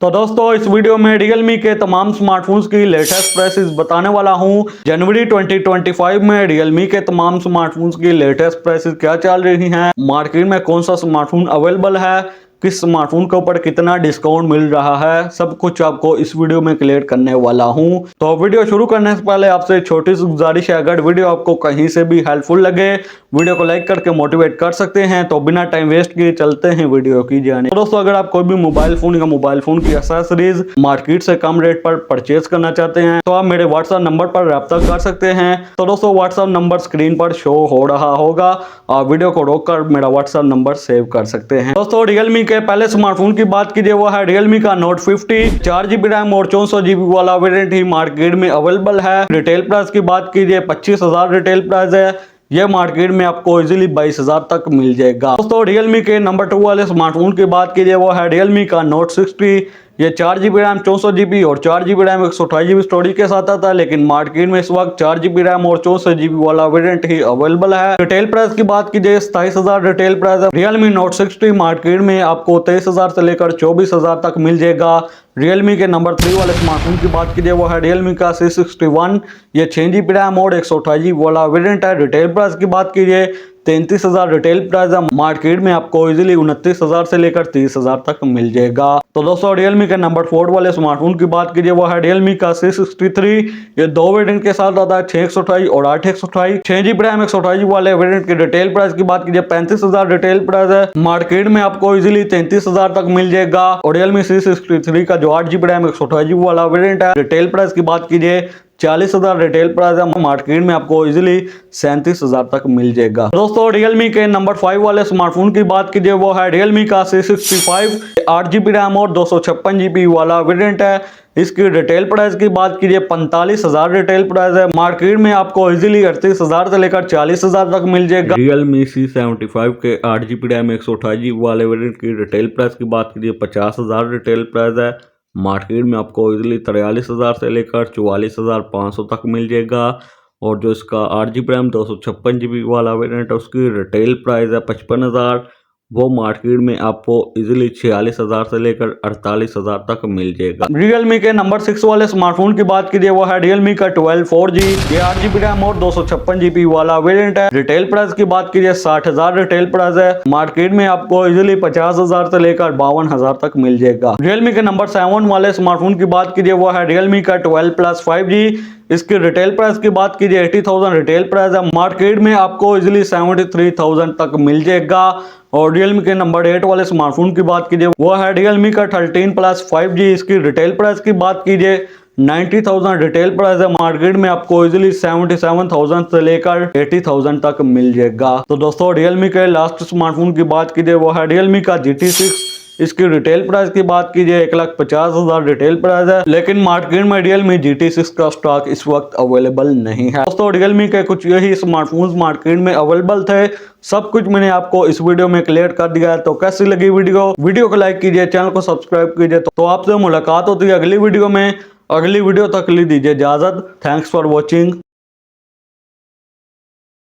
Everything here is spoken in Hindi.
तो दोस्तों इस वीडियो में Realme के तमाम स्मार्टफोन्स की लेटेस्ट प्राइसेस बताने वाला हूं। जनवरी 2025 में Realme के तमाम स्मार्टफोन्स की लेटेस्ट प्राइसेस क्या चल रही हैं, मार्केट में कौन सा स्मार्टफोन अवेलेबल है, किस स्मार्टफोन के ऊपर कितना डिस्काउंट मिल रहा है, सब कुछ आपको इस वीडियो में क्लियर करने वाला हूं। तो वीडियो शुरू करने से पहले आपसे छोटी सी गुजारिश है, अगर वीडियो आपको कहीं से भी हेल्पफुल लगे वीडियो को लाइक करके मोटिवेट कर सकते हैं। तो बिना टाइम वेस्ट किए चलते हैं वीडियो की जाने। तो दोस्तों अगर आप कोई भी मोबाइल फोन या मोबाइल फोन की एक्सेसरीज मार्केट से कम रेट पर परचेज करना चाहते हैं तो आप मेरे व्हाट्सएप नंबर पर रब्ता कर सकते हैं। तो दोस्तों व्हाट्सएप नंबर स्क्रीन पर शो हो रहा होगा, आप वीडियो को रोककर मेरा व्हाट्सएप नंबर सेव कर सकते हैं। दोस्तों Realme के पहले स्मार्टफोन की बात कीजिए वो है Realme का Note 50। 4GB रैम और 64GB वाला वेरिएंट ही मार्केट में अवेलेबल है। रिटेल प्राइस की बात कीजिए 25,000 रिटेल प्राइस है, यह मार्केट में आपको इजीली 22,000 तक मिल जाएगा। दोस्तों Realme के नंबर 2 वाले स्मार्टफोन की बात कीजिए वो है Realme का Note 60। ये 4GB रैम 64GB और 4GB रैम 128GB स्टोरेज के साथ आता है, लेकिन मार्केट में इस वक्त 4GB रैम और 64GB वाला वेरिएंट ही अवेलेबल है। रिटेल प्राइस की बात कीजिए 27,000 रिटेल प्राइस है। Realme Note 60 मार्केट में आपको 23,000 से लेकर 24,000 तक मिल जाएगा। Realme के नंबर 3 वाले स्मार्टफोन की बात कीजिए वो है Realme का C61। ये 6GB रैम और 128GB वाला वेरिएंट है। रिटेल प्राइस की बात कीजिए 33,000 रिटेल प्राइस है, मार्केट में आपको इजीली 29,000 से लेकर 30,000 तक मिल जाएगा। तो दोस्तों Realme के नंबर 4 वाले स्मार्टफोन की बात कीजिए वो है Realme का C63। ये दो वेरिएंट के साथ आता है, 6/128 और 8/128। 6GB रैम 128GB वाले वेरिएंट की रिटेल प्राइस की बात कीजिए 35,000 रिटेल प्राइस है, मार्केट में आपको इजीली 33,000 तक मिल जाएगा। और Realme C63 का जो 8GB रैम 128GB वाला वेरिएंट है, रिटेल प्राइस की बात कीजिए 40,000 रिटेल प्राइस है, मार्केट में आपको इजीली 37,000 तक मिल जाएगा। दोस्तों Realme के नंबर 5 वाले स्मार्टफोन की बात कीजिए वो है Realme का C65। 8GB रैम और 256GB वाला वेरिएंट है। इसकी रिटेल प्राइस की बात कीजिए 45,000 रिटेल प्राइस है, मार्केट में आपको इजीली 38,000 से लेकर 40,000 तक मिल जाएगा। Realme C75 के 8GB रैम 128GB वाले वेरिएंट की रिटेल प्राइस की बात कीजिए 50,000 रिटेल प्राइस है, मार्केट में आपको इजीली 43,000 से लेकर 44,500 तक मिल जाएगा। और जो इसका 8GB रैम 256GB वाला वेरिएंट है उसकी रिटेल प्राइस है 55,000, वो मार्केट में आपको इजीली 46,000 से लेकर 48,000 तक मिल जाएगा। Realme के नंबर 6 वाले स्मार्टफोन की बात कीजिए वो है Realme का 12 4G। ये 8GB रैम और 256GB वाला वेरिएंट है। रिटेल प्राइस की बात कीजिए 60,000 रिटेल प्राइस है, मार्केट में आपको इजीली 50,000 से लेकर 52,000 तक मिल जाएगा। Realme के नंबर 7 वाले स्मार्टफोन की बात कीजिए वो है Realme का 12 Plus 5G। इसकी रिटेल प्राइस की बात कीजिए 80,000 रिटेल प्राइस है, मार्केट में आपको इजीली 73,000 तक मिल जाएगा। और Realme के नंबर 8 वाले स्मार्टफोन की बात कीजिए वो है Realme का 13 Plus 5G। इसकी रिटेल प्राइस की बात कीजिए 90,000 रिटेल प्राइस है, मार्केट में आपको इजीली 77,000 से लेकर 80,000 तक मिल जाएगा। तो दोस्तों Realme के लास्ट स्मार्टफोन की बात कीजिए वो है Realme का GT6। इसकी रिटेल प्राइस की बात कीजिए 1,50,000 रिटेल प्राइस है, लेकिन मार्केट में Realme GT6 का स्टॉक इस वक्त अवेलेबल नहीं है। दोस्तों Realme के कुछ यही स्मार्टफोन्स मार्केट में अवेलेबल थे, सब कुछ मैंने आपको इस वीडियो में क्लियर कर दिया है। तो कैसी लगी वीडियो को लाइक कीजिए, चैनल को सब्सक्राइब कीजिए। तो आपसे मुलाकात होती है अगली वीडियो में। अगली वीडियो तक ली दीजिए इजाजत। Thanks for watching.